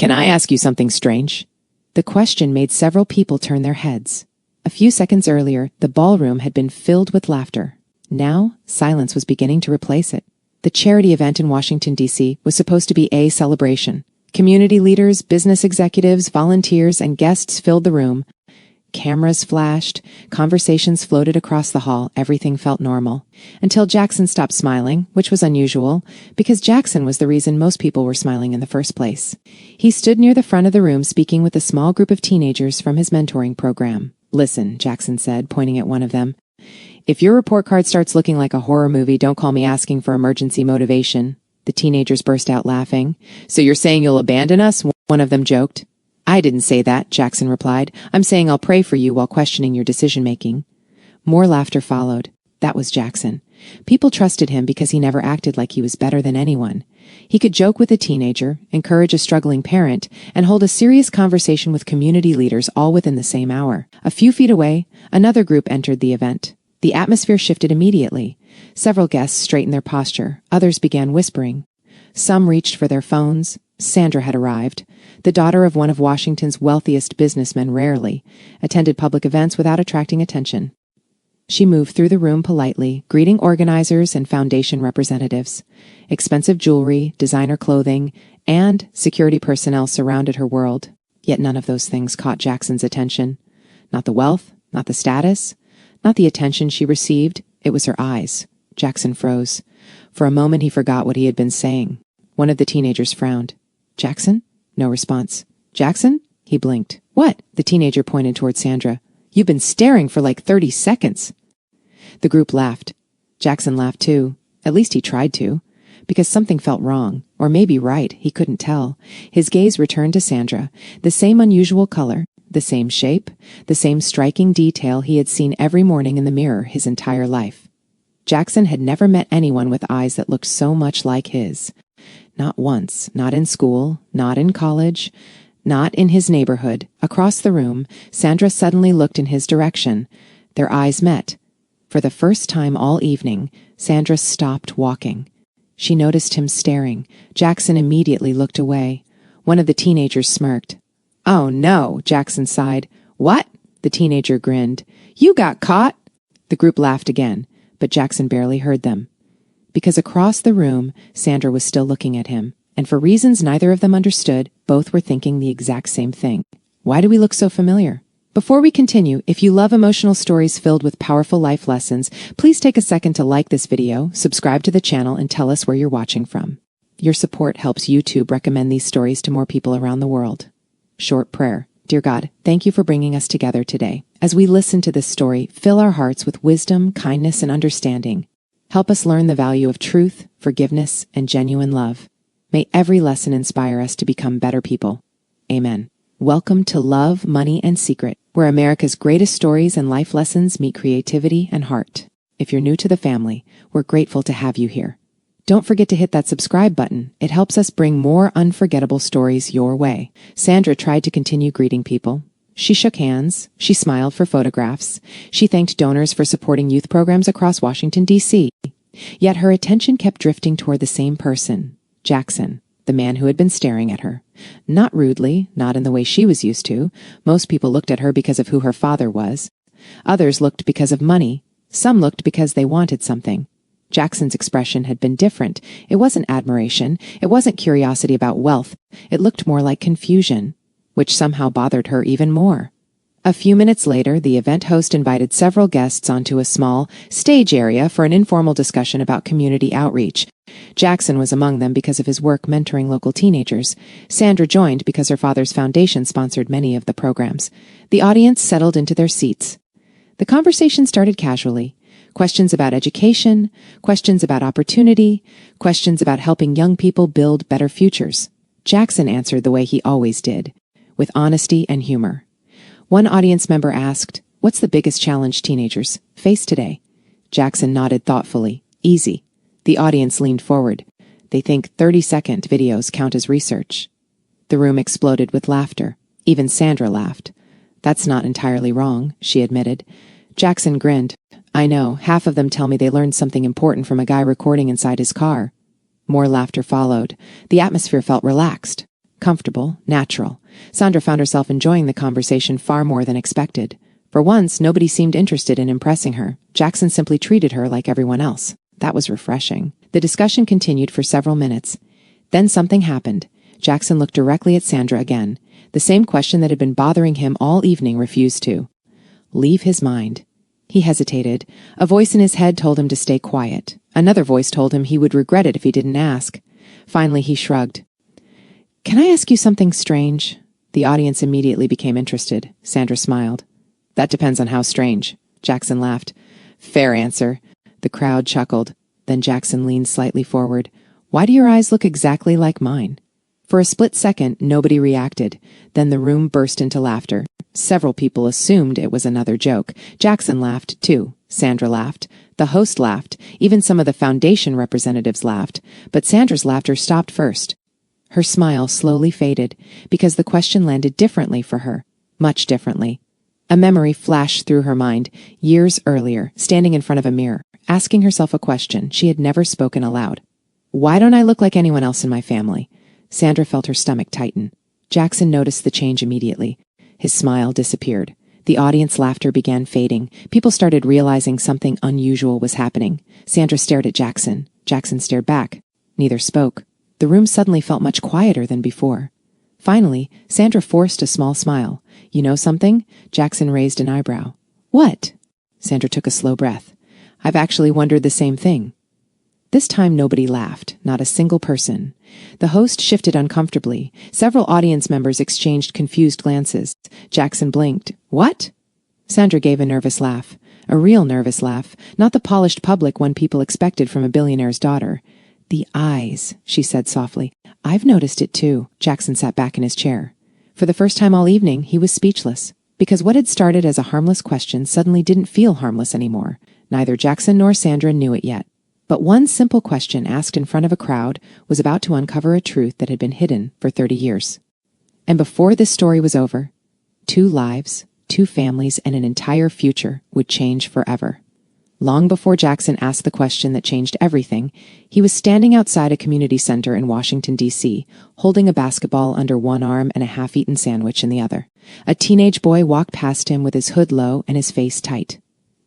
Can I ask you something strange? The question made several people turn their heads. A few seconds earlier, the ballroom had been filled with laughter. Now, silence was beginning to replace it. The charity event in Washington, D.C. was supposed to be a celebration. Community leaders, business executives, volunteers, and guests filled the room. Cameras flashed, conversations floated across the hall, everything felt normal. Until Jackson stopped smiling, which was unusual, because Jackson was the reason most people were smiling in the first place. He stood near the front of the room speaking with a small group of teenagers from his mentoring program. "Listen," Jackson said, pointing at one of them. "If your report card starts looking like a horror movie, don't call me asking for emergency motivation." The teenagers burst out laughing. "So you're saying you'll abandon us?" one of them joked. "I didn't say that," Jackson replied. "I'm saying I'll pray for you while questioning your decision-making." More laughter followed. That was Jackson. People trusted him because he never acted like he was better than anyone. He could joke with a teenager, encourage a struggling parent, and hold a serious conversation with community leaders all within the same hour. A few feet away, another group entered the event. The atmosphere shifted immediately. Several guests straightened their posture. Others began whispering. Some reached for their phones. Sandra had arrived. The daughter of one of Washington's wealthiest businessmen rarely attended public events without attracting attention. She moved through the room politely, greeting organizers and foundation representatives. Expensive jewelry, designer clothing, and security personnel surrounded her world. Yet none of those things caught Jackson's attention. Not the wealth, not the status, not the attention she received. It was her eyes. Jackson froze. For a moment he forgot what he had been saying. One of the teenagers frowned. "Jackson?" No response. "Jackson?" He blinked. "What?" The teenager pointed toward Sandra. "You've been staring for like 30 seconds. The group laughed. Jackson laughed too. At least he tried to. Because something felt wrong, or maybe right, he couldn't tell. His gaze returned to Sandra. The same unusual color, the same shape, the same striking detail he had seen every morning in the mirror his entire life. Jackson had never met anyone with eyes that looked so much like his. Not once, not in school, not in college, not in his neighborhood. Across the room, Sandra suddenly looked in his direction. Their eyes met. For the first time all evening, Sandra stopped walking. She noticed him staring. Jackson immediately looked away. One of the teenagers smirked. "Oh no," Jackson sighed. "What?" The teenager grinned. "You got caught." The group laughed again, but Jackson barely heard them. Because across the room, Sandra was still looking at him, and for reasons neither of them understood, both were thinking the exact same thing. Why do we look so familiar? Before we continue, if you love emotional stories filled with powerful life lessons, please take a second to like this video, subscribe to the channel, and tell us where you're watching from. Your support helps YouTube recommend these stories to more people around the world. Short prayer. Dear God, thank you for bringing us together today. As we listen to this story, fill our hearts with wisdom, kindness, and understanding. Help us learn the value of truth, forgiveness, and genuine love. May every lesson inspire us to become better people. Amen. Welcome to Love, Money, and Secret, where America's greatest stories and life lessons meet creativity and heart. If you're new to the family, we're grateful to have you here. Don't forget to hit that subscribe button. It helps us bring more unforgettable stories your way. Sandra tried to continue greeting people. She shook hands. She smiled for photographs. She thanked donors for supporting youth programs across Washington, D.C. Yet her attention kept drifting toward the same person, Jackson, the man who had been staring at her. Not rudely, not in the way she was used to. Most people looked at her because of who her father was. Others looked because of money. Some looked because they wanted something. Jackson's expression had been different. It wasn't admiration. It wasn't curiosity about wealth. It looked more like confusion, which somehow bothered her even more. A few minutes later, the event host invited several guests onto a small stage area for an informal discussion about community outreach. Jackson was among them because of his work mentoring local teenagers. Sandra joined because her father's foundation sponsored many of the programs. The audience settled into their seats. The conversation started casually. Questions about education, questions about opportunity, questions about helping young people build better futures. Jackson answered the way he always did, with honesty and humor. One audience member asked, "What's the biggest challenge teenagers face today?" Jackson nodded thoughtfully. "Easy." The audience leaned forward. They think 30-second videos count as research. The room exploded with laughter. Even Sandra laughed. "That's not entirely wrong," she admitted. Jackson grinned. "I know, half of them tell me they learned something important from a guy recording inside his car." More laughter followed. The atmosphere felt relaxed. comfortable, natural. Sandra found herself enjoying the conversation far more than expected. For once, nobody seemed interested in impressing her. Jackson simply treated her like everyone else. That was refreshing. The discussion continued for several minutes. Then something happened. Jackson looked directly at Sandra again. The same question that had been bothering him all evening refused to leave his mind. He hesitated. A voice in his head told him to stay quiet. Another voice told him he would regret it if he didn't ask. Finally, he shrugged. "Can I ask you something strange?" The audience immediately became interested. Sandra smiled. "That depends on how strange." Jackson laughed. "Fair answer." The crowd chuckled. Then Jackson leaned slightly forward. "Why do your eyes look exactly like mine?" For a split second, nobody reacted. Then the room burst into laughter. Several people assumed it was another joke. Jackson laughed, too. Sandra laughed. The host laughed. Even some of the foundation representatives laughed. But Sandra's laughter stopped first. Her smile slowly faded, because the question landed differently for her. Much differently. A memory flashed through her mind, years earlier, standing in front of a mirror, asking herself a question she had never spoken aloud. "Why don't I look like anyone else in my family?" Sandra felt her stomach tighten. Jackson noticed the change immediately. His smile disappeared. The audience laughter began fading. People started realizing something unusual was happening. Sandra stared at Jackson. Jackson stared back. Neither spoke. The room suddenly felt much quieter than before. Finally, Sandra forced a small smile. "You know something?" Jackson raised an eyebrow. "What?" Sandra took a slow breath. "I've actually wondered the same thing." This time nobody laughed, not a single person. The host shifted uncomfortably. Several audience members exchanged confused glances. Jackson blinked. "What?" Sandra gave a nervous laugh. A real nervous laugh, not the polished public one people expected from a billionaire's daughter. "The eyes," she said softly. "I've noticed it too." Jackson sat back in his chair. For the first time all evening, he was speechless, because what had started as a harmless question suddenly didn't feel harmless anymore. Neither Jackson nor Sandra knew it yet. But one simple question asked in front of a crowd was about to uncover a truth that had been hidden for 30 years. And before this story was over, 2 lives, 2 families, and an entire future would change forever. Long before Jackson asked the question that changed everything, he was standing outside a community center in Washington, D.C., holding a basketball under one arm and a half-eaten sandwich in the other. A teenage boy walked past him with his hood low and his face tight.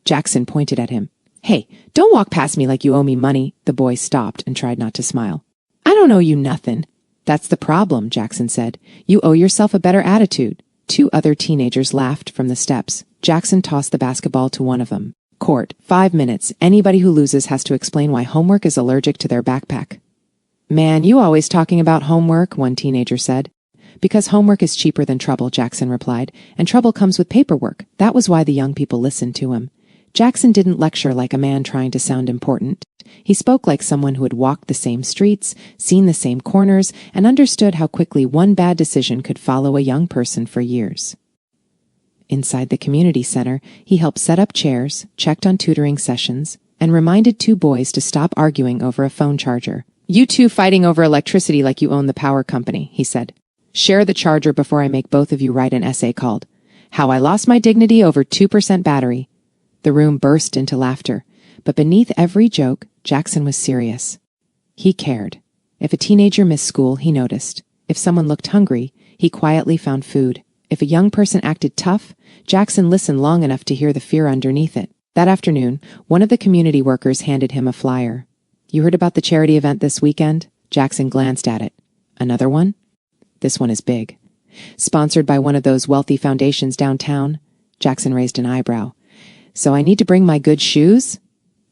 Jackson pointed at him. "Hey, don't walk past me like you owe me money." The boy stopped and tried not to smile. "I don't owe you nothing." "That's the problem," Jackson said. "You owe yourself a better attitude." 2 other teenagers laughed from the steps. Jackson tossed the basketball to one of them. "Court, 5 minutes. Anybody who loses has to explain why homework is allergic to their backpack." "Man, you always talking about homework," one teenager said. "Because homework is cheaper than trouble," Jackson replied, "and trouble comes with paperwork." That was why the young people listened to him. Jackson didn't lecture like a man trying to sound important. He spoke like someone who had walked the same streets, seen the same corners, and understood how quickly one bad decision could follow a young person for years. Inside the community center, he helped set up chairs, checked on tutoring sessions, and reminded 2 boys to stop arguing over a phone charger. "You 2 fighting over electricity like you own the power company," he said. "Share the charger before I make both of you write an essay called How I Lost My Dignity Over 2% Battery." The room burst into laughter, but beneath every joke, Jackson was serious. He cared. If a teenager missed school, he noticed. If someone looked hungry, he quietly found food. If a young person acted tough, Jackson listened long enough to hear the fear underneath it. That afternoon, one of the community workers handed him a flyer. "You heard about the charity event this weekend?" Jackson glanced at it. "Another one?" "This one is big." "Sponsored by one of those wealthy foundations downtown?" Jackson raised an eyebrow. "So I need to bring my good shoes?"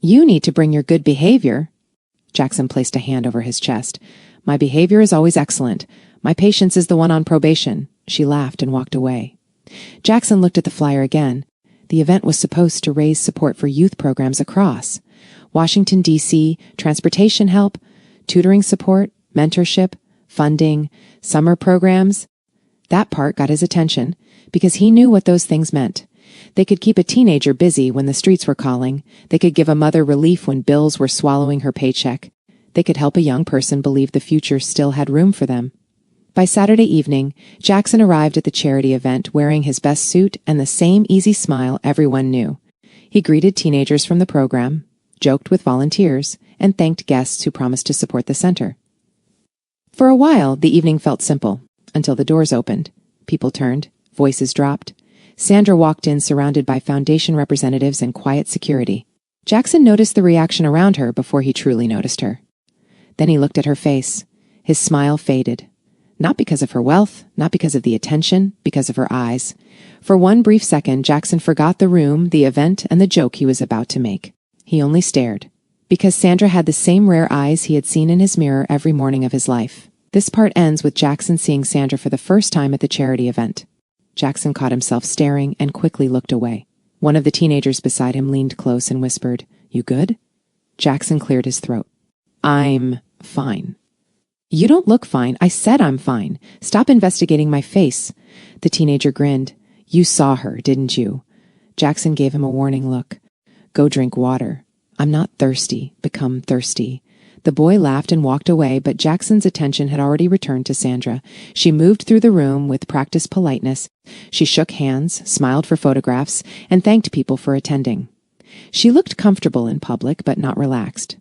"You need to bring your good behavior." Jackson placed a hand over his chest. "My behavior is always excellent. My patience is the one on probation." She laughed and walked away. Jackson looked at the flyer again. The event was supposed to raise support for youth programs across Washington, D.C., transportation help, tutoring support, mentorship, funding, summer programs. That part got his attention because he knew what those things meant. They could keep a teenager busy when the streets were calling. They could give a mother relief when bills were swallowing her paycheck. They could help a young person believe the future still had room for them. By Saturday evening, Jackson arrived at the charity event wearing his best suit and the same easy smile everyone knew. He greeted teenagers from the program, joked with volunteers, and thanked guests who promised to support the center. For a while, the evening felt simple. until the doors opened. People turned. Voices dropped. Sandra walked in surrounded by Foundation representatives and quiet security. Jackson noticed the reaction around her before he truly noticed her. Then he looked at her face. His smile faded. Not because of her wealth, not because of the attention, because of her eyes. For one brief second, Jackson forgot the room, the event, and the joke he was about to make. He only stared. Because Sandra had the same rare eyes he had seen in his mirror every morning of his life. This part ends with Jackson seeing Sandra for the first time at the charity event. Jackson caught himself staring and quickly looked away. One of the teenagers beside him leaned close and whispered, "You good?" Jackson cleared his throat. "I'm fine." "You don't look fine. I said I'm fine. Stop investigating my face." The teenager grinned. "You saw her, didn't you?" Jackson gave him a warning look. "Go drink water." "I'm not thirsty. Become thirsty." The boy laughed and walked away, but Jackson's attention had already returned to Sandra. She moved through the room with practiced politeness. She shook hands, smiled for photographs, and thanked people for attending. She looked comfortable in public, but not relaxed.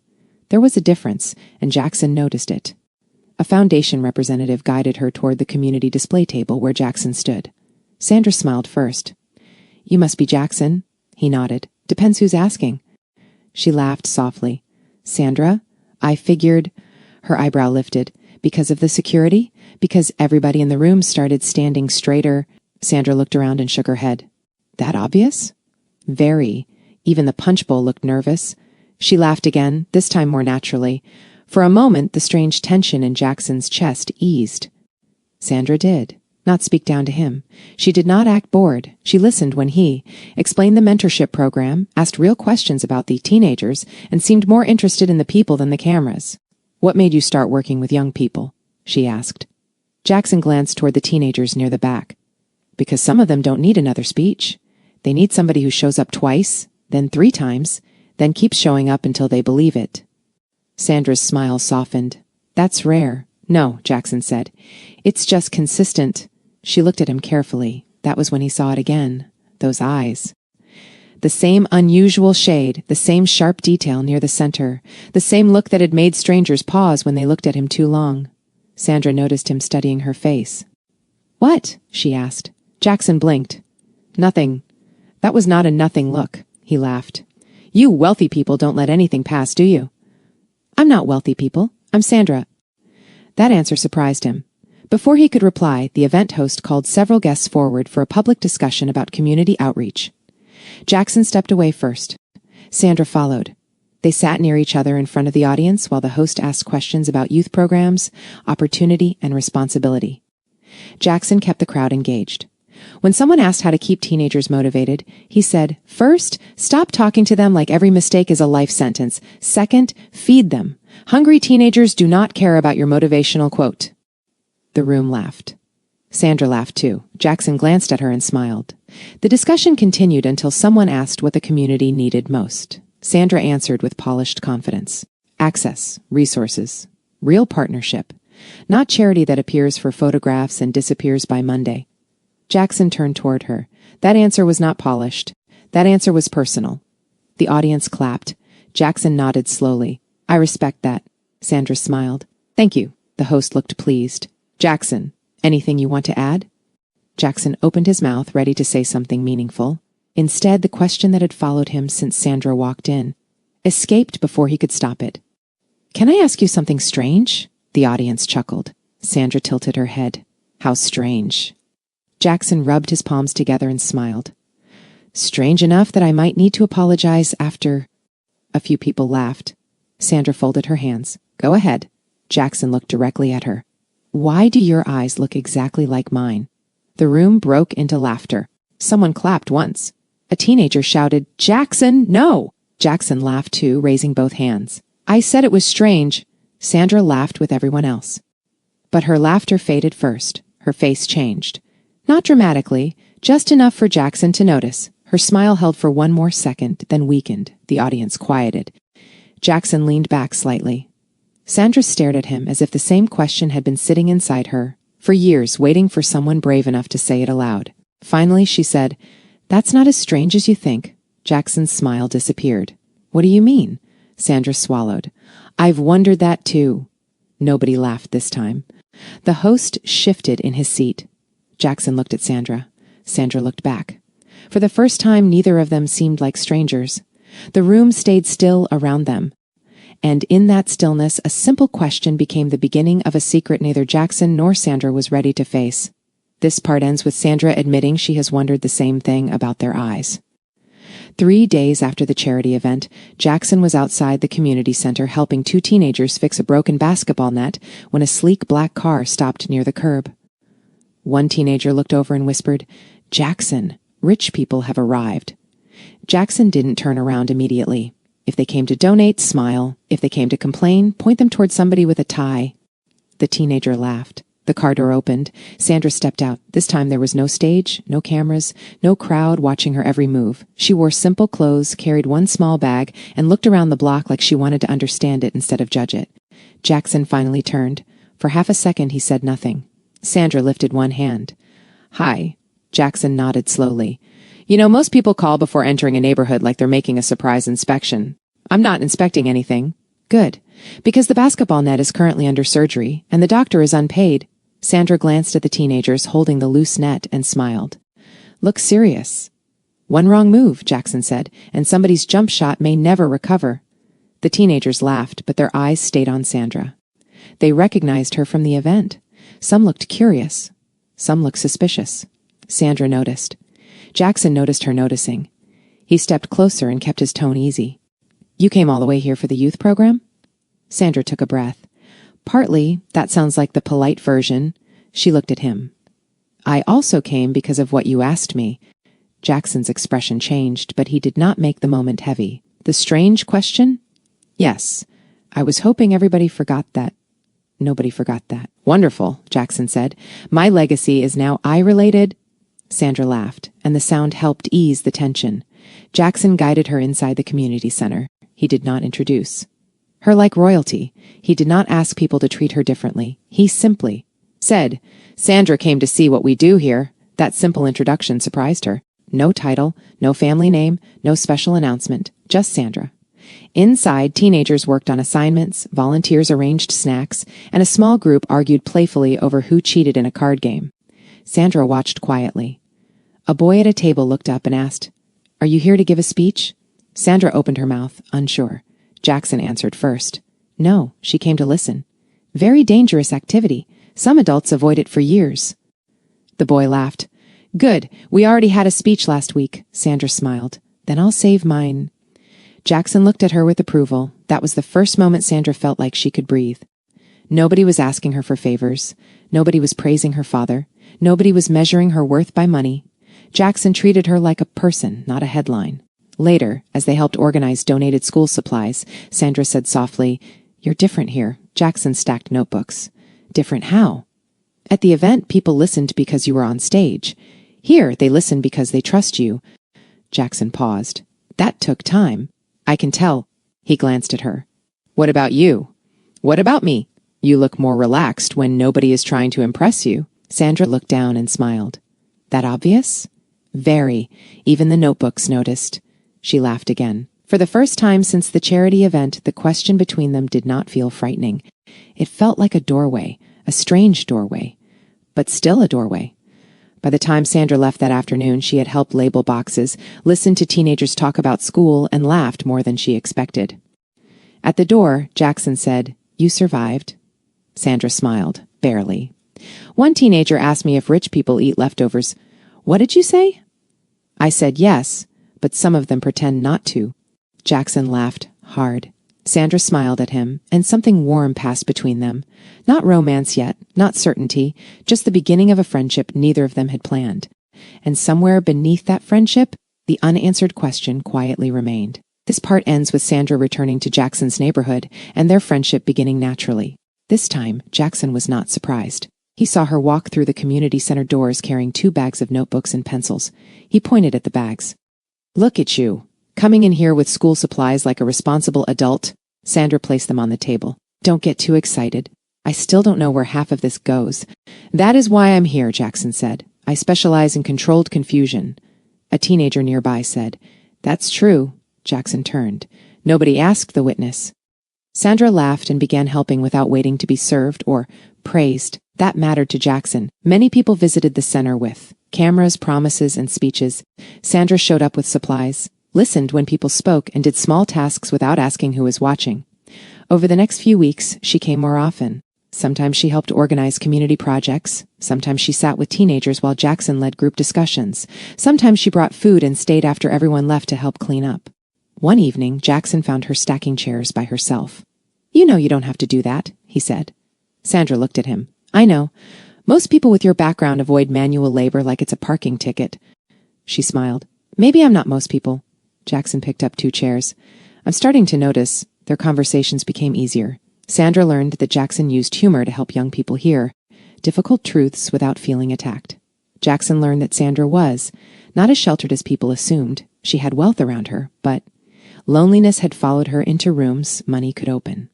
There was a difference, and Jackson noticed it. A Foundation representative guided her toward the community display table where Jackson stood. Sandra smiled first. "You must be Jackson." He nodded. "Depends who's asking." She laughed softly. "Sandra? I figured," her eyebrow lifted, "because of the security? Because everybody in the room started standing straighter." Sandra looked around and shook her head. "That obvious?" "Very. Even the punch bowl looked nervous." She laughed again, this time more naturally. For a moment, the strange tension in Jackson's chest eased. Sandra did not speak down to him. She did not act bored. She listened when he explained the mentorship program, asked real questions about the teenagers, and seemed more interested in the people than the cameras. "What made you start working with young people?" she asked. Jackson glanced toward the teenagers near the back. "Because some of them don't need another speech. They need somebody who shows up twice, then 3 times, then keeps showing up until they believe it." Sandra's smile softened. "That's rare." "No," Jackson said. "It's just consistent." She looked at him carefully. That was when he saw it again. Those eyes. The same unusual shade, the same sharp detail near the center, the same look that had made strangers pause when they looked at him too long. Sandra noticed him studying her face. "What?" she asked. Jackson blinked. "Nothing." "That was not a nothing look," he laughed. "You wealthy people don't let anything pass, do you?" "I'm not wealthy people. I'm Sandra." That answer surprised him. Before he could reply, the event host called several guests forward for a public discussion about community outreach. Jackson stepped away first. Sandra followed. They sat near each other in front of the audience while the host asked questions about youth programs, opportunity, and responsibility. Jackson kept the crowd engaged. When someone asked how to keep teenagers motivated, he said, "First, stop talking to them like every mistake is a life sentence. Second, feed them. Hungry teenagers do not care about your motivational quote." The room laughed. Sandra laughed too. Jackson glanced at her and smiled. The discussion continued until someone asked what the community needed most. Sandra answered with polished confidence. Access, resources, real partnership. Not charity that appears for photographs and disappears by Monday. Jackson turned toward her. That answer was not polished. That answer was personal. The audience clapped. Jackson nodded slowly. "I respect that." Sandra smiled. "Thank you." The host looked pleased. "Jackson, anything you want to add?" Jackson opened his mouth, ready to say something meaningful. Instead, the question that had followed him since Sandra walked in escaped before he could stop it. "Can I ask you something strange?" The audience chuckled. Sandra tilted her head. "How strange?" Jackson rubbed his palms together and smiled. "Strange enough that I might need to apologize after." A few people laughed. Sandra folded her hands. "Go ahead." Jackson looked directly at her. "Why do your eyes look exactly like mine?" The room broke into laughter. Someone clapped once. A teenager shouted, "Jackson, no!" Jackson laughed too, raising both hands. "I said it was strange." Sandra laughed with everyone else. But her laughter faded first. Her face changed. Not dramatically, just enough for Jackson to notice. Her smile held for one more second, then weakened. The audience quieted. Jackson leaned back slightly. Sandra stared at him as if the same question had been sitting inside her for years, waiting for someone brave enough to say it aloud. Finally, she said, "That's not as strange as you think." Jackson's smile disappeared. "What do you mean?" Sandra swallowed. "I've wondered that too." Nobody laughed this time. The host shifted in his seat. Jackson looked at Sandra. Sandra looked back. For the first time, neither of them seemed like strangers. The room stayed still around them. And in that stillness, a simple question became the beginning of a secret neither Jackson nor Sandra was ready to face. This part ends with Sandra admitting she has wondered the same thing about their eyes. 3 days after the charity event, Jackson was outside the community center helping 2 teenagers fix a broken basketball net when a sleek black car stopped near the curb. One teenager looked over and whispered, "Jackson, rich people have arrived." Jackson didn't turn around immediately. If they came to donate, smile. If they came to complain, point them toward somebody with a tie. The teenager laughed. The car door opened. Sandra stepped out. This time there was no stage, no cameras, no crowd watching her every move. She wore simple clothes, carried one small bag, and looked around the block like she wanted to understand it instead of judge it. Jackson finally turned. For half a second he said nothing. Sandra lifted one hand. "Hi." Jackson nodded slowly. "You know, most people call before entering a neighborhood like they're making a surprise inspection. I'm not inspecting anything." "Good. Because the basketball net is currently under surgery, and the doctor is unpaid." Sandra glanced at the teenagers holding the loose net and smiled. "Look serious." "One wrong move," Jackson said, "and somebody's jump shot may never recover." The teenagers laughed, but their eyes stayed on Sandra. They recognized her from the event. Some looked curious. Some looked suspicious. Sandra noticed. Jackson noticed her noticing. He stepped closer and kept his tone easy. "You came all the way here for the youth program?" Sandra took a breath. "Partly. That sounds like the polite version." She looked at him. "I also came because of what you asked me." Jackson's expression changed, but he did not make the moment heavy. "The strange question?" "Yes. I was hoping everybody forgot that." Nobody forgot that. "Wonderful," Jackson said. "My legacy is now eye-related." Sandra laughed, and the sound helped ease the tension. Jackson guided her inside the community center. He did not introduce her like royalty. He did not ask people to treat her differently. He simply said, "Sandra came to see what we do here." That simple introduction surprised her. No title, no family name, no special announcement, just Sandra. Inside, teenagers worked on assignments, volunteers arranged snacks, and a small group argued playfully over who cheated in a card game. Sandra watched quietly. A boy at a table looked up and asked, "Are you here to give a speech?" Sandra opened her mouth, unsure. Jackson answered first. "No, she came to listen." "Very dangerous activity. Some adults avoid it for years." The boy laughed. "Good. We already had a speech last week." Sandra smiled. "Then I'll save mine." Jackson looked at her with approval. That was the first moment Sandra felt like she could breathe. Nobody was asking her for favors. Nobody was praising her father. Nobody was measuring her worth by money. Jackson treated her like a person, not a headline. Later, as they helped organize donated school supplies, Sandra said softly, "You're different here." Jackson stacked notebooks. "Different how?" "At the event, people listened because you were on stage. Here, they listen because they trust you." Jackson paused. "That took time." "I can tell." He glanced at her. "What about you?" "What about me?" "You look more relaxed when nobody is trying to impress you." Sandra looked down and smiled. "That obvious?" "Very. Even the notebooks noticed." She laughed again. For the first time since the charity event, the question between them did not feel frightening. It felt like a doorway, a strange doorway, but still a doorway. By the time Sandra left that afternoon, she had helped label boxes, listened to teenagers talk about school, and laughed more than she expected. At the door, Jackson said, "You survived." Sandra smiled, barely. "One teenager asked me if rich people eat leftovers." "What did you say?" "I said yes, but some of them pretend not to." Jackson laughed hard. Sandra smiled at him, and something warm passed between them. Not romance yet, not certainty, just the beginning of a friendship neither of them had planned. And somewhere beneath that friendship, the unanswered question quietly remained. This part ends with Sandra returning to Jackson's neighborhood and their friendship beginning naturally. This time, Jackson was not surprised. He saw her walk through the community center doors carrying 2 bags of notebooks and pencils. He pointed at the bags. "Look at you, coming in here with school supplies like a responsible adult." Sandra placed them on the table. "Don't get too excited. I still don't know where half of this goes." "That is why I'm here," Jackson said. "I specialize in controlled confusion." A teenager nearby said, "That's true." Jackson turned. "Nobody asked the witness." Sandra laughed and began helping without waiting to be served or praised. That mattered to Jackson. Many people visited the center with cameras, promises, and speeches. Sandra showed up with supplies, listened when people spoke, and did small tasks without asking who was watching. Over the next few weeks, she came more often. Sometimes she helped organize community projects. Sometimes she sat with teenagers while Jackson led group discussions. Sometimes she brought food and stayed after everyone left to help clean up. One evening, Jackson found her stacking chairs by herself. "You know you don't have to do that," he said. Sandra looked at him. "I know. Most people with your background avoid manual labor like it's a parking ticket." She smiled. "Maybe I'm not most people." Jackson picked up 2 chairs. "I'm starting to notice." Their conversations became easier. Sandra learned that Jackson used humor to help young people hear difficult truths without feeling attacked. Jackson learned that Sandra was not as sheltered as people assumed. She had wealth around her, but loneliness had followed her into rooms money could open.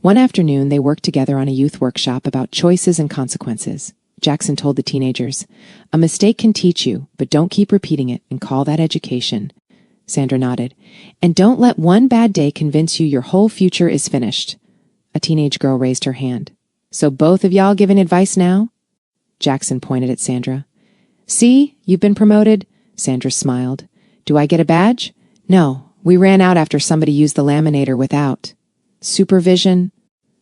One afternoon, they worked together on a youth workshop about choices and consequences. Jackson told the teenagers, "A mistake can teach you, but don't keep repeating it and call that education." Sandra nodded. "And don't let one bad day convince you your whole future is finished." A teenage girl raised her hand. "So both of y'all giving advice now?" Jackson pointed at Sandra. "See, you've been promoted." Sandra smiled. "Do I get a badge?" "No, we ran out after somebody used the laminator without supervision."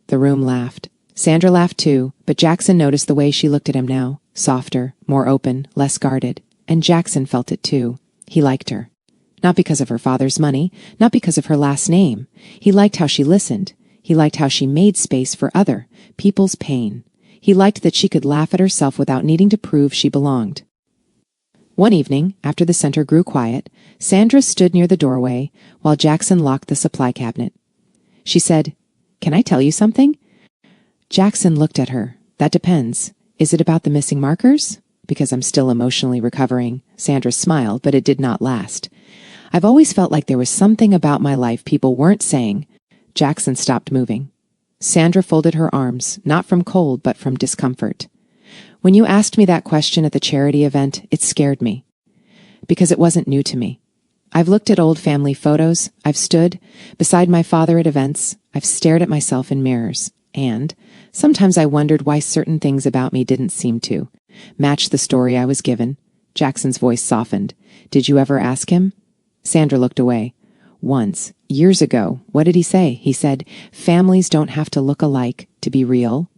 The room laughed. Sandra laughed too, but Jackson noticed the way she looked at him now, softer, more open, less guarded. And Jackson felt it too. He liked her. Not because of her father's money, not because of her last name. He liked how she listened. He liked how she made space for other people's pain. He liked that she could laugh at herself without needing to prove she belonged. One evening, after the center grew quiet, Sandra stood near the doorway while Jackson locked the supply cabinet. She said, "Can I tell you something?" Jackson looked at her. "That depends. Is it about the missing markers?" "Because I'm still emotionally recovering." Sandra smiled, but it did not last. "I've always felt like there was something about my life people weren't saying." Jackson stopped moving. Sandra folded her arms, not from cold, but from discomfort. "When you asked me that question at the charity event, it scared me. Because it wasn't new to me. I've looked at old family photos. I've stood beside my father at events. I've stared at myself in mirrors. And sometimes I wondered why certain things about me didn't seem to match the story I was given." Jackson's voice softened. "Did you ever ask him?" Sandra looked away. "Once, years ago. What did he say?" "He said, families don't have to look alike to be real."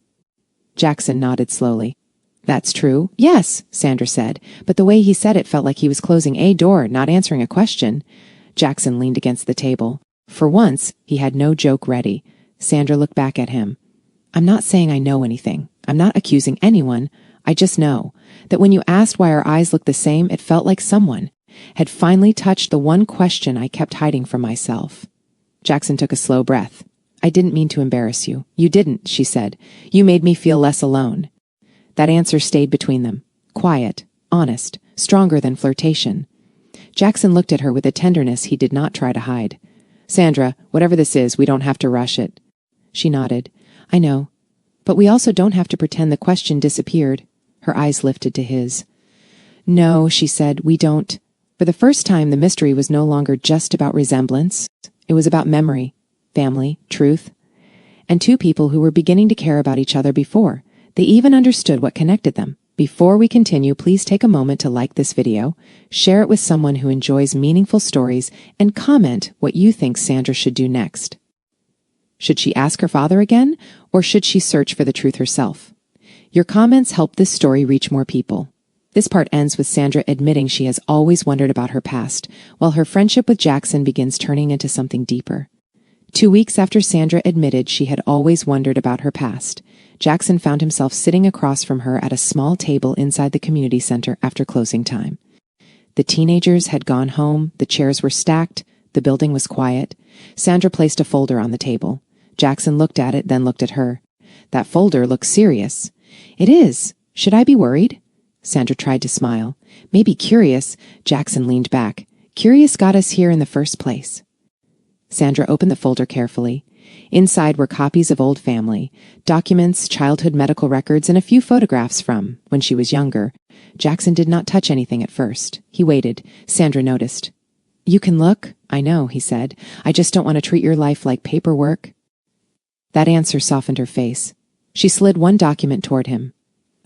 Jackson nodded slowly. "That's true." "Yes," Sandra said, but the way he said it felt like he was closing a door, not answering a question. Jackson leaned against the table. For once, he had no joke ready. Sandra looked back at him. "I'm not saying I know anything. I'm not accusing anyone. I just know that when you asked why our eyes looked the same, it felt like someone had finally touched the one question I kept hiding from myself." Jackson took a slow breath. "I didn't mean to embarrass you." "You didn't," she said. "You made me feel less alone." That answer stayed between them. Quiet, honest, stronger than flirtation. Jackson looked at her with a tenderness he did not try to hide. "Sandra, whatever this is, we don't have to rush it." She nodded. "I know. But we also don't have to pretend the question disappeared." Her eyes lifted to his. "No," she said, "we don't." For the first time, the mystery was no longer just about resemblance. It was about memory, family, truth, and 2 people who were beginning to care about each other before they even understood what connected them. Before we continue, please take a moment to like this video, share it with someone who enjoys meaningful stories, and comment what you think Sandra should do next. Should she ask her father again, or should she search for the truth herself? Your comments help this story reach more people. This part ends with Sandra admitting she has always wondered about her past, while her friendship with Jackson begins turning into something deeper. 2 weeks after Sandra admitted she had always wondered about her past, Jackson found himself sitting across from her at a small table inside the community center after closing time. The teenagers had gone home, the chairs were stacked, the building was quiet. Sandra placed a folder on the table. Jackson looked at it, then looked at her. "That folder looks serious." "It is. Should I be worried?" Sandra tried to smile. "Maybe curious." Jackson leaned back. "Curious got us here in the first place." Sandra opened the folder carefully. Inside were copies of old family, documents, childhood medical records, and a few photographs from when she was younger. Jackson did not touch anything at first. He waited. Sandra noticed. "You can look?" "I know," he said. "I just don't want to treat your life like paperwork." That answer softened her face. She slid one document toward him.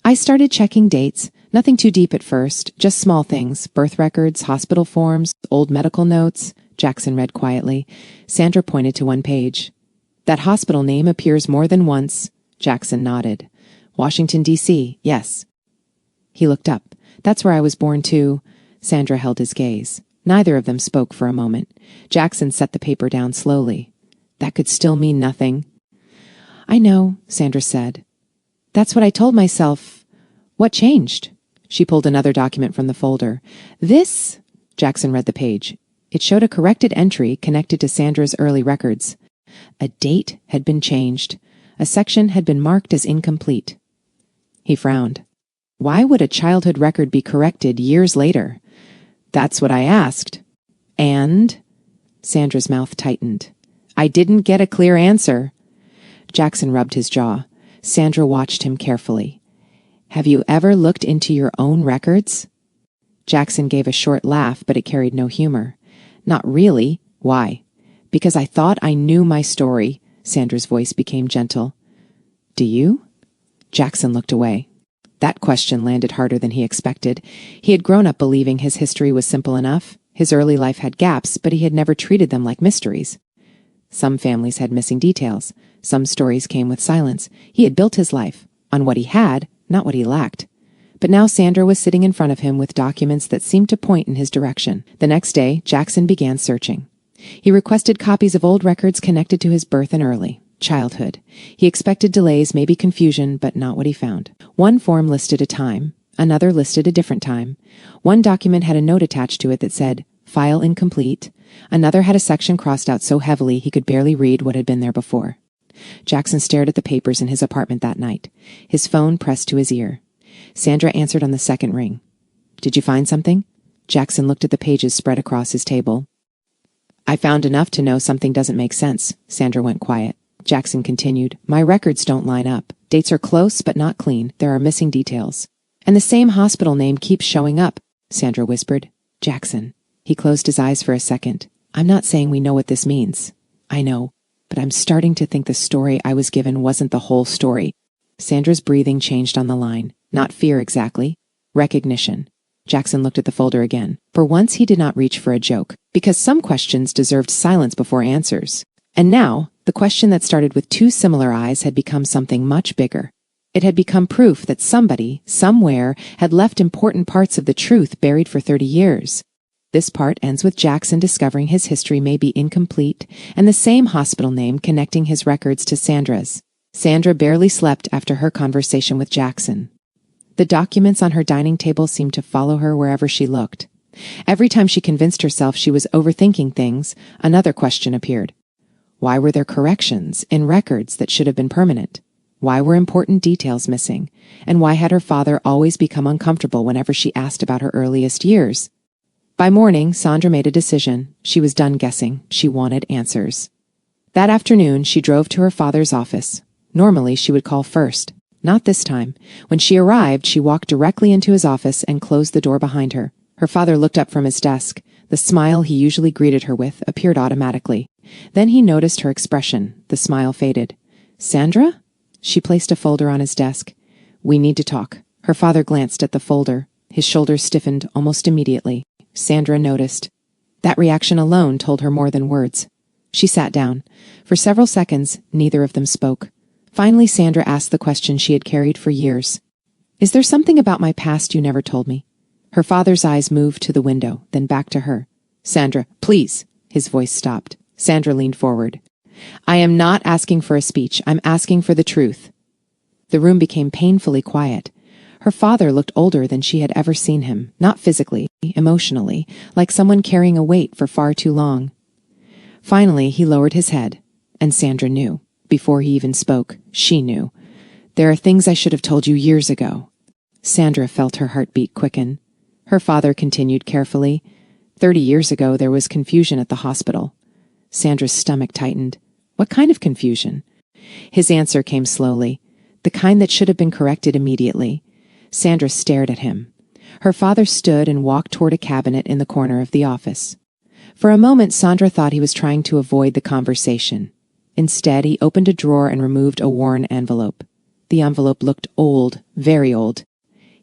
I started checking dates, nothing too deep at first, just small things, birth records, hospital forms, old medical notes, Jackson read quietly. Sandra pointed to one page. That hospital name appears more than once. Jackson nodded. Washington, D.C., yes. He looked up. That's where I was born, too. Sandra held his gaze. Neither of them spoke for a moment. Jackson set the paper down slowly. That could still mean nothing. I know, Sandra said. That's what I told myself. What changed? She pulled another document from the folder. This, Jackson read the page. It showed a corrected entry connected to Sandra's early records. A date had been changed. A section had been marked as incomplete. He frowned. Why would a childhood record be corrected years later? That's what I asked. And? Sandra's mouth tightened. I didn't get a clear answer. Jackson rubbed his jaw. Sandra watched him carefully. Have you ever looked into your own records? Jackson gave a short laugh, but it carried no humor. Not really. Why? Because I thought I knew my story. Sandra's voice became gentle. Do you? Jackson looked away. That question landed harder than he expected. He had grown up believing his history was simple enough. His early life had gaps, but he had never treated them like mysteries. Some families had missing details. Some stories came with silence. He had built his life on what he had, not what he lacked. But now Sandra was sitting in front of him with documents that seemed to point in his direction. The next day, Jackson began searching. He requested copies of old records connected to his birth and early childhood. He expected delays, maybe confusion, but not what he found. One form listed a time. Another listed a different time. One document had a note attached to it that said, "File incomplete." Another had a section crossed out so heavily he could barely read what had been there before. Jackson stared at the papers in his apartment that night, his phone pressed to his ear. Sandra answered on the second ring. Did you find something? Jackson looked at the pages spread across his table. I found enough to know something doesn't make sense. Sandra went quiet. Jackson continued, My records don't line up. Dates are close but not clean. There are missing details. And the same hospital name keeps showing up, Sandra whispered. Jackson. He closed his eyes for a second. I'm not saying we know what this means. I know, but I'm starting to think the story I was given wasn't the whole story. Sandra's breathing changed on the line. Not fear exactly. Recognition. Jackson looked at the folder again. For once he did not reach for a joke, because some questions deserved silence before answers. And now, the question that started with two similar eyes had become something much bigger. It had become proof that somebody, somewhere, had left important parts of the truth buried for 30 years. This part ends with Jackson discovering his history may be incomplete, and the same hospital name connecting his records to Sandra's. Sandra barely slept after her conversation with Jackson. The documents on her dining table seemed to follow her wherever she looked. Every time she convinced herself she was overthinking things, another question appeared. Why were there corrections in records that should have been permanent? Why were important details missing? And why had her father always become uncomfortable whenever she asked about her earliest years? By morning, Sandra made a decision. She was done guessing. She wanted answers. That afternoon, she drove to her father's office. Normally, she would call first. Not this time. When she arrived, she walked directly into his office and closed the door behind her. Her father looked up from his desk. The smile he usually greeted her with appeared automatically. Then he noticed her expression. The smile faded. Sandra? She placed a folder on his desk. We need to talk. Her father glanced at the folder. His shoulders stiffened almost immediately. Sandra noticed. That reaction alone told her more than words. She sat down. For several seconds, neither of them spoke. Finally, Sandra asked the question she had carried for years. Is there something about my past you never told me? Her father's eyes moved to the window, then back to her. Sandra, please. His voice stopped. Sandra leaned forward. I am not asking for a speech. I'm asking for the truth. The room became painfully quiet. Her father looked older than she had ever seen him, not physically, emotionally, like someone carrying a weight for far too long. Finally, he lowered his head, and Sandra knew. Before he even spoke, she knew. There are things I should have told you years ago. Sandra felt her heartbeat quicken. Her father continued carefully. 30 years ago, there was confusion at the hospital. Sandra's stomach tightened. What kind of confusion? His answer came slowly, the kind that should have been corrected immediately. Sandra stared at him. Her father stood and walked toward a cabinet in the corner of the office. For a moment, Sandra thought he was trying to avoid the conversation. Instead, he opened a drawer and removed a worn envelope. The envelope looked old, very old.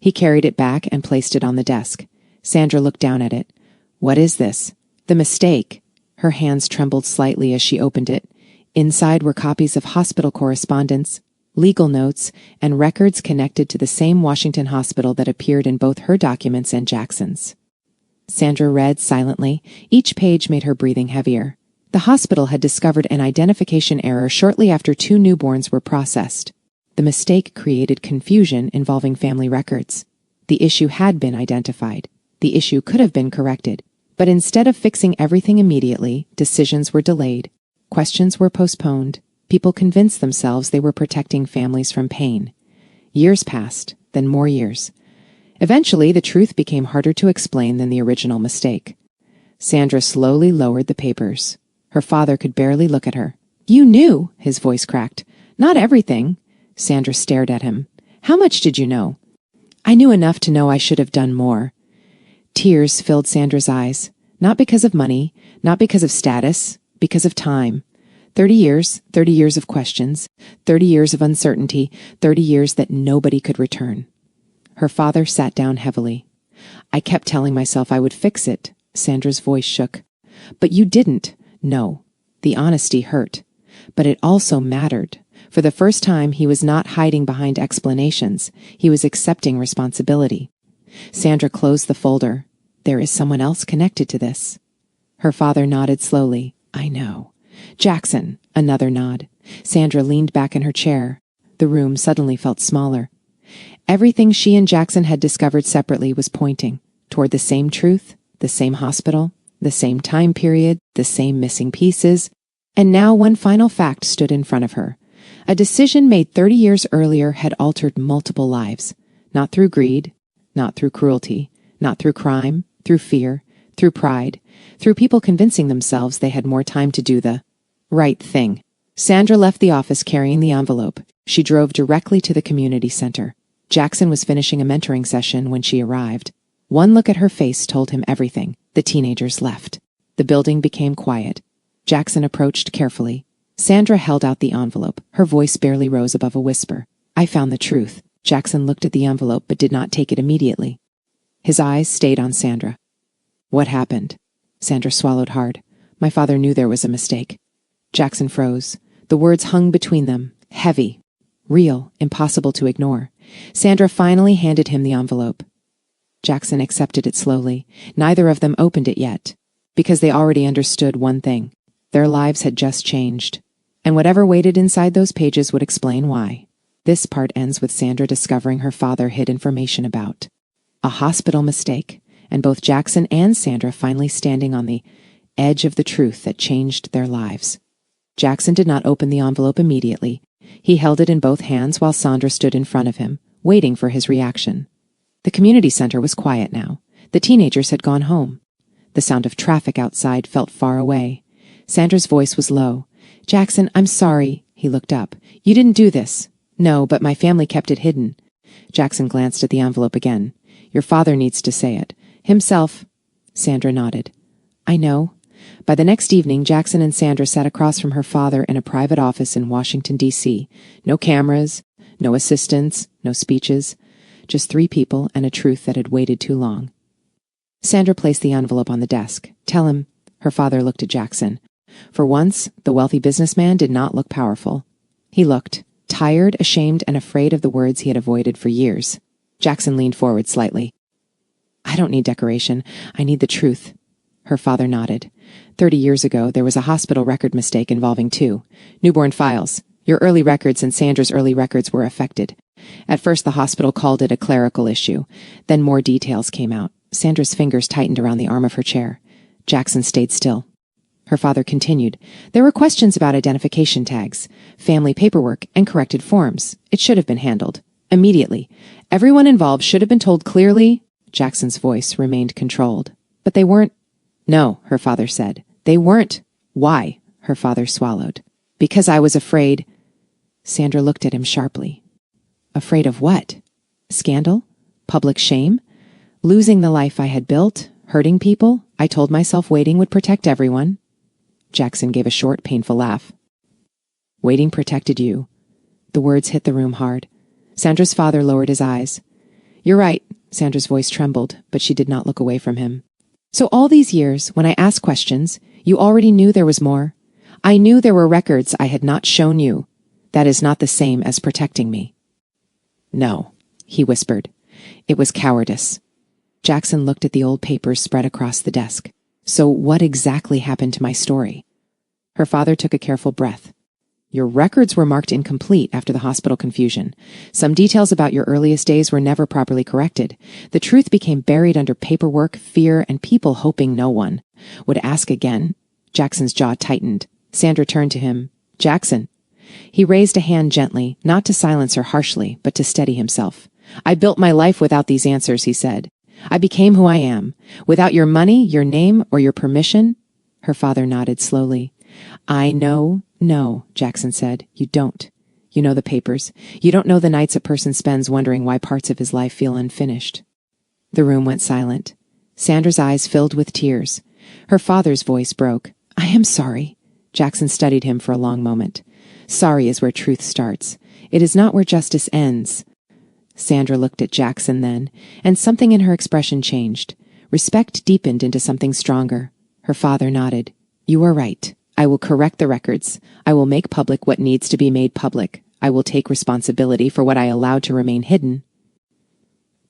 He carried it back and placed it on the desk. Sandra looked down at it. What is this? The mistake. Her hands trembled slightly as she opened it. Inside were copies of hospital correspondence, legal notes, and records connected to the same Washington hospital that appeared in both her documents and Jackson's. Sandra read silently. Each page made her breathing heavier. The hospital had discovered an identification error shortly after 2 newborns were processed. The mistake created confusion involving family records. The issue had been identified. The issue could have been corrected. But instead of fixing everything immediately, decisions were delayed. Questions were postponed. People convinced themselves they were protecting families from pain. Years passed, then more years. Eventually, the truth became harder to explain than the original mistake. Sandra slowly lowered the papers. Her father could barely look at her. You knew, his voice cracked. Not everything. Sandra stared at him. How much did you know? I knew enough to know I should have done more. Tears filled Sandra's eyes. Not because of money, not because of status, because of time. 30 years of questions, 30 years of uncertainty, 30 years that nobody could return. Her father sat down heavily. I kept telling myself I would fix it. Sandra's voice shook. But you didn't. No. The honesty hurt. But it also mattered. For the first time, he was not hiding behind explanations. He was accepting responsibility. Sandra closed the folder. There is someone else connected to this. Her father nodded slowly. I know. Jackson, another nod. Sandra leaned back in her chair. The room suddenly felt smaller. Everything she and Jackson had discovered separately was pointing toward the same truth, the same hospital, the same time period, the same missing pieces. And now one final fact stood in front of her. A decision made 30 years earlier had altered multiple lives. Not through greed, not through cruelty, not through crime, through fear, through pride, through people convincing themselves they had more time to do the right thing. Sandra left the office carrying the envelope. She drove directly to the community center. Jackson was finishing a mentoring session when she arrived. One look at her face told him everything. The teenagers left. The building became quiet. Jackson approached carefully. Sandra held out the envelope. Her voice barely rose above a whisper. I found the truth. Jackson looked at the envelope but did not take it immediately. His eyes stayed on Sandra. What happened? Sandra swallowed hard. My father knew there was a mistake. Jackson froze. The words hung between them, heavy, real, impossible to ignore. Sandra finally handed him the envelope. Jackson accepted it slowly. Neither of them opened it yet, because they already understood one thing. Their lives had just changed. And whatever waited inside those pages would explain why. This part ends with Sandra discovering her father hid information about a hospital mistake, and both Jackson and Sandra finally standing on the edge of the truth that changed their lives. Jackson did not open the envelope immediately. He held it in both hands while Sandra stood in front of him, waiting for his reaction. The community center was quiet now. The teenagers had gone home. The sound of traffic outside felt far away. Sandra's voice was low. Jackson, I'm sorry. He looked up. You didn't do this. No, but my family kept it hidden. Jackson glanced at the envelope again. Your father needs to say it. Himself. Sandra nodded. I know. By the next evening, Jackson and Sandra sat across from her father in a private office in Washington, D.C. No cameras, no assistants, no speeches. Just 3 people and a truth that had waited too long. Sandra placed the envelope on the desk. Tell him. Her father looked at Jackson. For once, the wealthy businessman did not look powerful. He looked tired, ashamed, and afraid of the words he had avoided for years. Jackson leaned forward slightly. I don't need decoration. I need the truth. Her father nodded. 30 years ago, there was a hospital record mistake involving 2 newborn files. Your early records and Sandra's early records were affected. At first, the hospital called it a clerical issue. Then more details came out. Sandra's fingers tightened around the arm of her chair. Jackson stayed still. Her father continued. There were questions about identification tags, family paperwork, and corrected forms. It should have been handled. Immediately. Everyone involved should have been told clearly. Jackson's voice remained controlled. But they weren't. No, her father said. They weren't. Why? Her father swallowed. Because I was afraid. Sandra looked at him sharply. Afraid of what? Scandal? Public shame? Losing the life I had built? Hurting people? I told myself waiting would protect everyone. Jackson gave a short, painful laugh. Waiting protected you. The words hit the room hard. Sandra's father lowered his eyes. You're right. Sandra's voice trembled, but she did not look away from him. So all these years, when I asked questions, you already knew there was more? I knew there were records I had not shown you. That is not the same as protecting me. No, he whispered. It was cowardice. Jackson looked at the old papers spread across the desk. So what exactly happened to my story? Her father took a careful breath. Your records were marked incomplete after the hospital confusion. Some details about your earliest days were never properly corrected. The truth became buried under paperwork, fear, and people hoping no one would ask again. Jackson's jaw tightened. Sandra turned to him. Jackson. He raised a hand gently, not to silence her harshly, but to steady himself. I built my life without these answers, he said. I became who I am. Without your money, your name, or your permission? Her father nodded slowly. I know. No, Jackson said. You don't. You know the papers. You don't know the nights a person spends wondering why parts of his life feel unfinished. The room went silent. Sandra's eyes filled with tears. Her father's voice broke. I am sorry. Jackson studied him for a long moment. Sorry is where truth starts. It is not where justice ends. Sandra looked at Jackson then, and something in her expression changed. Respect deepened into something stronger. Her father nodded. You are right. I will correct the records. I will make public what needs to be made public. I will take responsibility for what I allowed to remain hidden.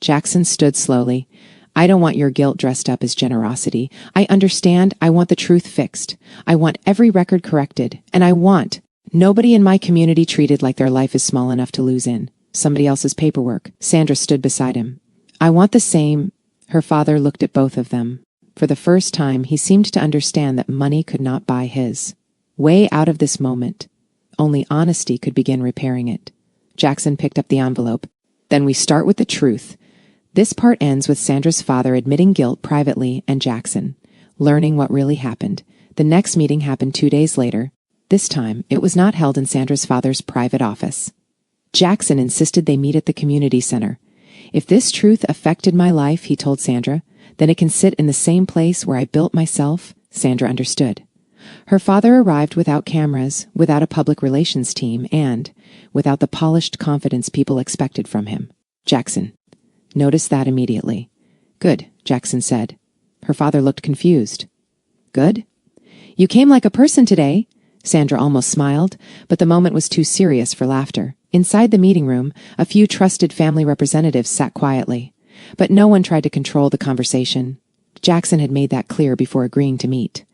Jackson stood slowly. I don't want your guilt dressed up as generosity. I understand. I want the truth fixed. I want every record corrected. And I want nobody in my community treated like their life is small enough to lose in somebody else's paperwork. Sandra stood beside him. I want the same. Her father looked at both of them. For the first time, he seemed to understand that money could not buy his. Way out of this moment. Only honesty could begin repairing it. Jackson picked up the envelope. Then we start with the truth. This part ends with Sandra's father admitting guilt privately and Jackson learning what really happened. The next meeting happened 2 days later. This time, it was not held in Sandra's father's private office. Jackson insisted they meet at the community center. If this truth affected my life, he told Sandra, then it can sit in the same place where I built myself. Sandra understood. Her father arrived without cameras, without a public relations team, and without the polished confidence people expected from him. Jackson noticed that immediately. Good, Jackson said. Her father looked confused. Good? You came like a person today. Sandra almost smiled, but the moment was too serious for laughter. Inside the meeting room, a few trusted family representatives sat quietly. But no one tried to control the conversation. Jackson had made that clear before agreeing to meet.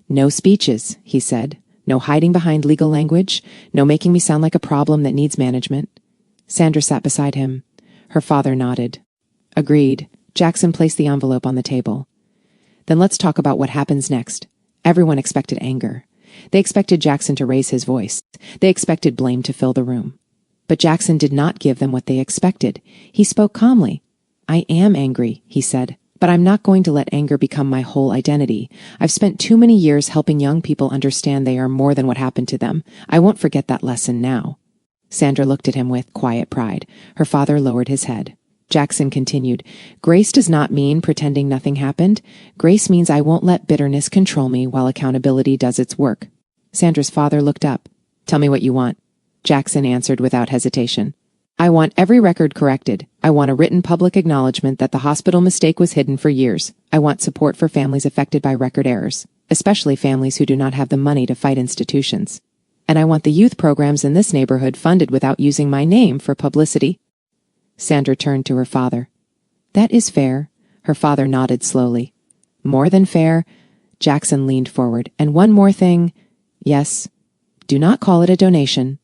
No speeches, he said. No hiding behind legal language. No making me sound like a problem that needs management. Sandra sat beside him. Her father nodded. Agreed. Jackson placed the envelope on the table. Then let's talk about what happens next. Everyone expected anger. They expected Jackson to raise his voice. They expected blame to fill the room. But Jackson did not give them what they expected. He spoke calmly. I am angry, he said, but I'm not going to let anger become my whole identity. I've spent too many years helping young people understand they are more than what happened to them. I won't forget that lesson now. Sandra looked at him with quiet pride. Her father lowered his head. Jackson continued, Grace does not mean pretending nothing happened. Grace means I won't let bitterness control me while accountability does its work. Sandra's father looked up. Tell me what you want. Jackson answered without hesitation. I want every record corrected. I want a written public acknowledgement that the hospital mistake was hidden for years. I want support for families affected by record errors, especially families who do not have the money to fight institutions. And I want the youth programs in this neighborhood funded without using my name for publicity. Sandra turned to her father. That is fair. Her father nodded slowly. More than fair. Jackson leaned forward. And one more thing. Yes. Do not call it a donation.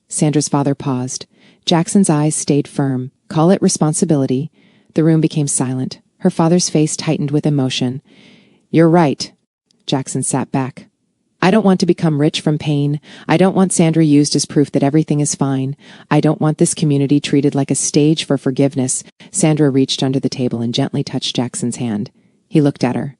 Sandra's father paused. Jackson's eyes stayed firm. Call it responsibility. The room became silent. Her father's face tightened with emotion. You're right. Jackson sat back. I don't want to become rich from pain. I don't want Sandra used as proof that everything is fine. I don't want this community treated like a stage for forgiveness. Sandra reached under the table and gently touched Jackson's hand. He looked at her.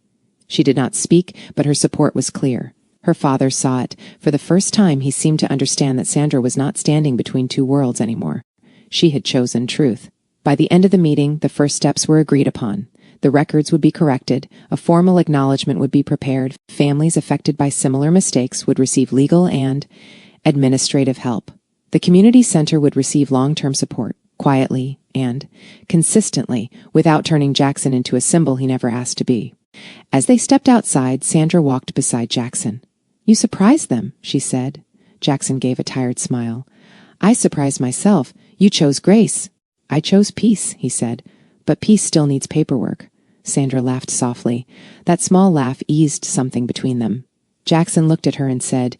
She did not speak, but her support was clear. Her father saw it. For the first time, he seemed to understand that Sandra was not standing between two worlds anymore. She had chosen truth. By the end of the meeting, the first steps were agreed upon. The records would be corrected, a formal acknowledgement would be prepared, families affected by similar mistakes would receive legal and administrative help. The community center would receive long-term support, quietly and consistently, without turning Jackson into a symbol he never asked to be. As they stepped outside, Sandra walked beside Jackson. "You surprised them," she said. Jackson gave a tired smile. "I surprised myself. You chose grace." "I chose peace," he said. "But peace still needs paperwork." Sandra laughed softly. That small laugh eased something between them. Jackson looked at her and said,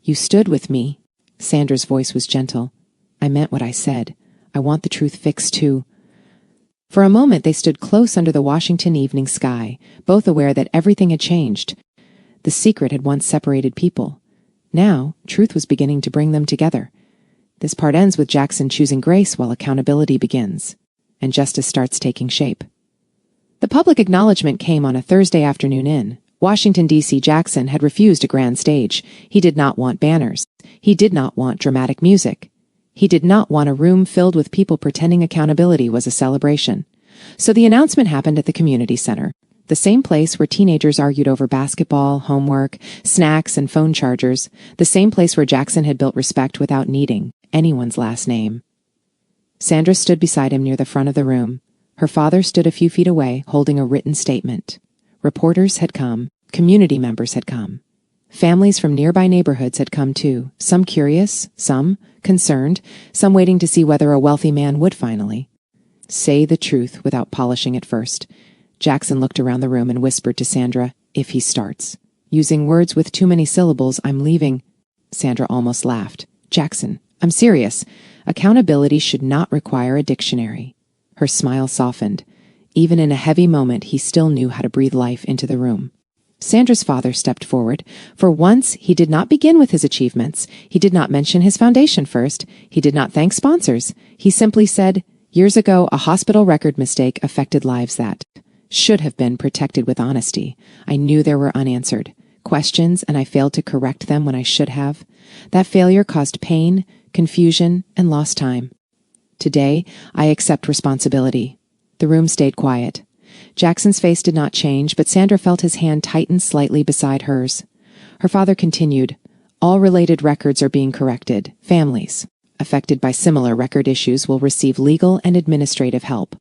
"You stood with me." Sandra's voice was gentle. "I meant what I said. I want the truth fixed too." For a moment they stood close under the Washington evening sky, both aware that everything had changed. The secret had once separated people. Now, truth was beginning to bring them together. This part ends with Jackson choosing grace while accountability begins, and justice starts taking shape. The public acknowledgement came on a Thursday afternoon in Washington, D.C. Jackson had refused a grand stage. He did not want banners. He did not want dramatic music. He did not want a room filled with people pretending accountability was a celebration. So the announcement happened at the community center, the same place where teenagers argued over basketball, homework, snacks, and phone chargers, the same place where Jackson had built respect without needing anyone's last name. Sandra stood beside him near the front of the room. Her father stood a few feet away, holding a written statement. Reporters had come. Community members had come. Families from nearby neighborhoods had come too, some curious, some concerned, some waiting to see whether a wealthy man would finally say the truth without polishing it first. Jackson looked around the room and whispered to Sandra, "If he starts using words with too many syllables, I'm leaving." Sandra almost laughed. "Jackson, I'm serious. Accountability should not require a dictionary." Her smile softened. Even in a heavy moment, he still knew how to breathe life into the room. Sandra's father stepped forward. For once, he did not begin with his achievements. He did not mention his foundation first. He did not thank sponsors. He simply said, "Years ago, a hospital record mistake affected lives that should have been protected with honesty. I knew there were unanswered questions, and I failed to correct them when I should have. That failure caused pain, confusion, and lost time. Today, I accept responsibility." The room stayed quiet. Jackson's face did not change, but Sandra felt his hand tighten slightly beside hers. Her father continued, "All related records are being corrected. Families affected by similar record issues will receive legal and administrative help.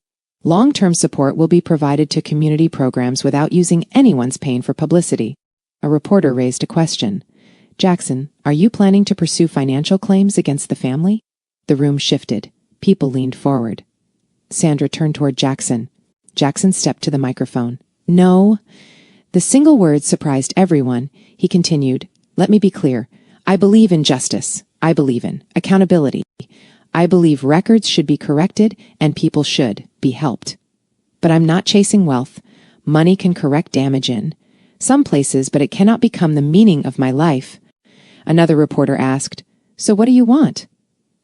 Long-term support will be provided to community programs without using anyone's pain for publicity." A reporter raised a question. "Jackson, are you planning to pursue financial claims against the family?" The room shifted. People leaned forward. Sandra turned toward Jackson. Jackson stepped to the microphone. "No." The single word surprised everyone. He continued, "Let me be clear. I believe in justice. I believe in accountability. I believe records should be corrected and people should be helped. But I'm not chasing wealth. Money can correct damage in some places, but it cannot become the meaning of my life." Another reporter asked, "So what do you want?"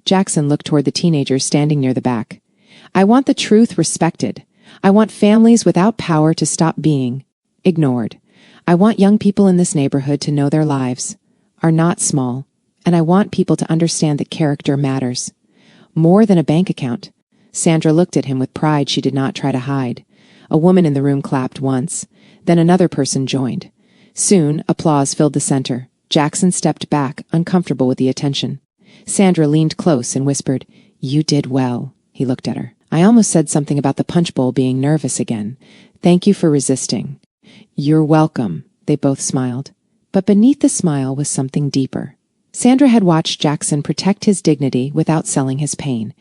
Jackson looked toward the teenagers standing near the back. "I want the truth respected. I want families without power to stop being ignored. I want young people in this neighborhood to know their lives are not small, and I want people to understand that character matters more than a bank account." Sandra looked at him with pride she did not try to hide. A woman in the room clapped once. Then another person joined. Soon, applause filled the center. Jackson stepped back, uncomfortable with the attention. Sandra leaned close and whispered, "You did well." He looked at her. "I almost said something about the punch bowl being nervous again. Thank you for resisting." "You're welcome." They both smiled. But beneath the smile was something deeper. Sandra had watched Jackson protect his dignity without selling his pain.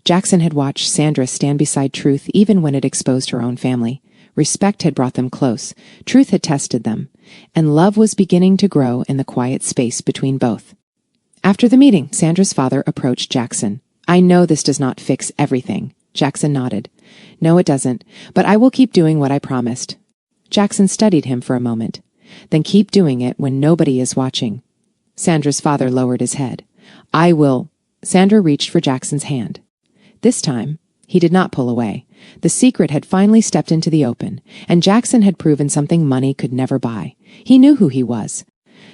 Jackson had watched Sandra stand beside truth even when it exposed her own family. Respect had brought them close. Truth had tested them. And love was beginning to grow in the quiet space between both. After the meeting, Sandra's father approached Jackson. "I know this does not fix everything." Jackson nodded. "No, it doesn't, but I will keep doing what I promised." Jackson studied him for a moment. "Then keep doing it when nobody is watching." Sandra's father lowered his head. "I will." Sandra reached for Jackson's hand. This time, he did not pull away. The secret had finally stepped into the open, and Jackson had proven something money could never buy. He knew who he was.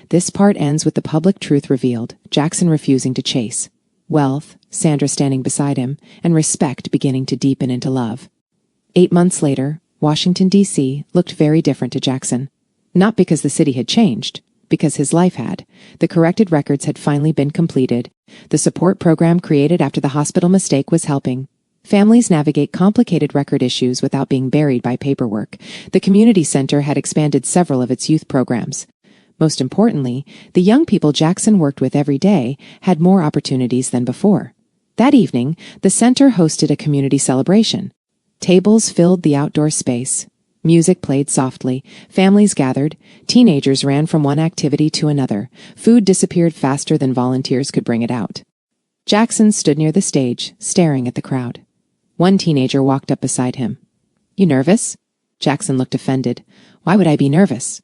This part ends with the public truth revealed, Jackson refusing to chase. Wealth, Sandra standing beside him, and respect beginning to deepen into love. 8 months later, Washington, D.C. looked very different to Jackson. Not because the city had changed, Because his life had. The corrected records had finally been completed. The support program created after the hospital mistake was helping families navigate complicated record issues without being buried by paperwork. The community center had expanded several of its youth programs. Most importantly, the young people Jackson worked with every day had more opportunities than before. That evening, the center hosted a community celebration. Tables filled the outdoor space. Music played softly. Families gathered. Teenagers ran from one activity to another. Food disappeared faster than volunteers could bring it out. Jackson stood near the stage, staring at the crowd. One teenager walked up beside him. "You nervous?" Jackson looked offended. "Why would I be nervous?"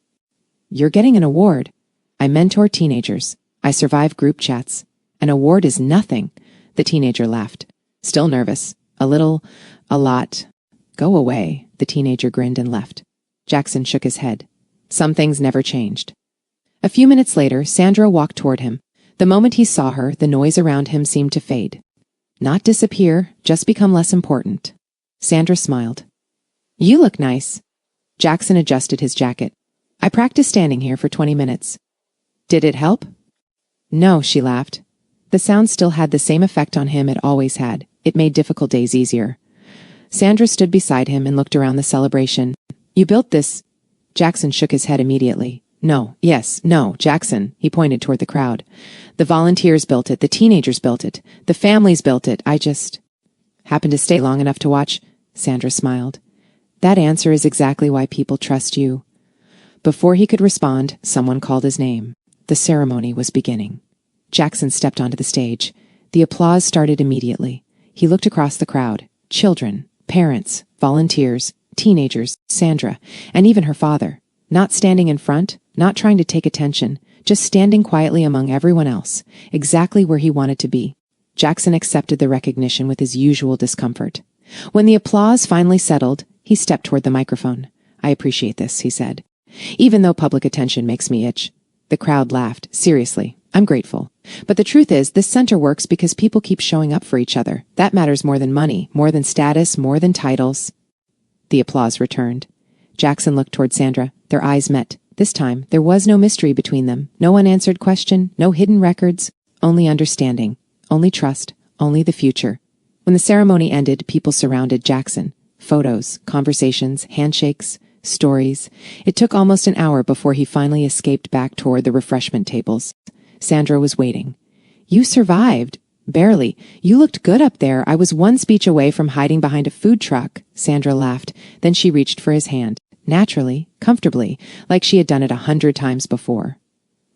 "You're getting an award." "I mentor teenagers. I survive group chats. An award is nothing." The teenager laughed. "Still nervous. A little. A lot." "Go away." The teenager grinned and left. Jackson shook his head. Some things never changed. A few minutes later, Sandra walked toward him. The moment he saw her, the noise around him seemed to fade. Not disappear, just become less important. Sandra smiled. "You look nice." Jackson adjusted his jacket. "I practiced standing here for 20 minutes. "Did it help?" "No," she laughed. The sound still had the same effect on him it always had. It made difficult days easier. Sandra stood beside him and looked around the celebration. "You built this?" Jackson shook his head immediately. "No, yes, no, Jackson." He pointed toward the crowd. "The volunteers built it. The teenagers built it. The families built it. I just happened to stay long enough to watch." Sandra smiled. "That answer is exactly why people trust you." Before he could respond, someone called his name. The ceremony was beginning. Jackson stepped onto the stage. The applause started immediately. He looked across the crowd. Children, parents, volunteers, teenagers, Sandra, and even her father. Not standing in front, not trying to take attention, just standing quietly among everyone else, exactly where he wanted to be. Jackson accepted the recognition with his usual discomfort. When the applause finally settled, he stepped toward the microphone. "I appreciate this," he said. "Even though public attention makes me itch." The crowd laughed. "Seriously, I'm grateful. But the truth is, this center works because people keep showing up for each other. That matters more than money, more than status, more than titles." The applause returned. Jackson looked toward Sandra. Their eyes met. This time, there was no mystery between them. No unanswered question, no hidden records, only understanding, only trust, only the future. When the ceremony ended, people surrounded Jackson. Photos, conversations, handshakes, stories. It took almost an hour before he finally escaped back toward the refreshment tables. Sandra was waiting. "You survived." "Barely. You looked good up there. I was one speech away from hiding behind a food truck." Sandra laughed. Then she reached for his hand. Naturally, comfortably, like she had done it 100 times before.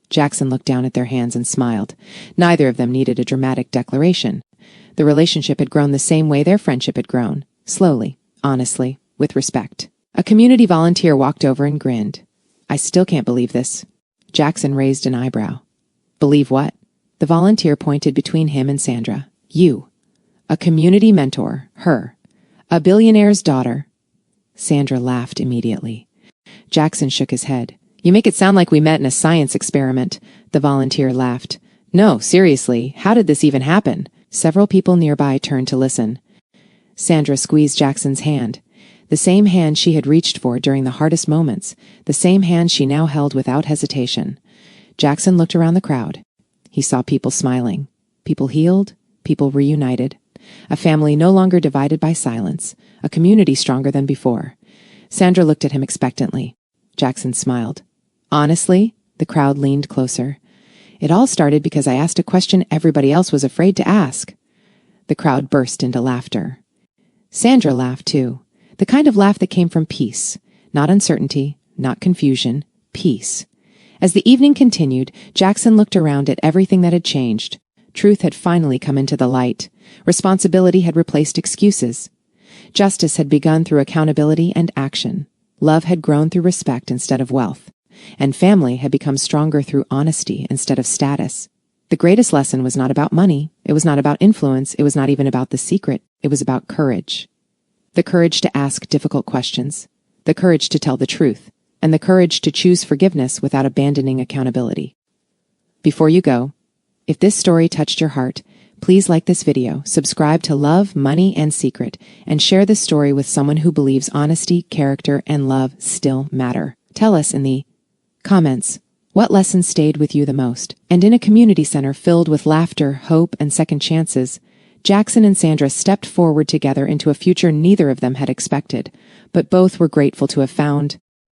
Jackson looked down at their hands and smiled. Neither of them needed a dramatic declaration. The relationship had grown the same way their friendship had grown. Slowly, honestly, with respect. A community volunteer walked over and grinned. "I still can't believe this." Jackson raised an eyebrow. "Believe what?" The volunteer pointed between him and Sandra. "You. A community mentor. Her. A billionaire's daughter." Sandra laughed immediately. Jackson shook his head. "You make it sound like we met in a science experiment." The volunteer laughed. "No, seriously, how did this even happen?" Several people nearby turned to listen. Sandra squeezed Jackson's hand. The same hand she had reached for during the hardest moments. The same hand she now held without hesitation. Jackson looked around the crowd. He saw people smiling. People healed. People reunited. A family no longer divided by silence. A community stronger than before. Sandra looked at him expectantly. Jackson smiled. "Honestly?" The crowd leaned closer. "It all started because I asked a question everybody else was afraid to ask." The crowd burst into laughter. Sandra laughed too. The kind of laugh that came from peace. Not uncertainty, not confusion. Peace. As the evening continued, Jackson looked around at everything that had changed. Truth had finally come into the light. Responsibility had replaced excuses. Justice had begun through accountability and action. Love had grown through respect instead of wealth. And family had become stronger through honesty instead of status. The greatest lesson was not about money. It was not about influence. It was not even about the secret. It was about courage. The courage to ask difficult questions. The courage to tell the truth. And the courage to choose forgiveness without abandoning accountability. Before you go, if this story touched your heart, please like this video, subscribe to Love, Money, and Secret, and share this story with someone who believes honesty, character, and love still matter. Tell us in the comments What lesson stayed with you the most? And in a community center filled with laughter, hope, and second chances, Jackson and Sandra stepped forward together into a future neither of them had expected, but both were grateful to have found.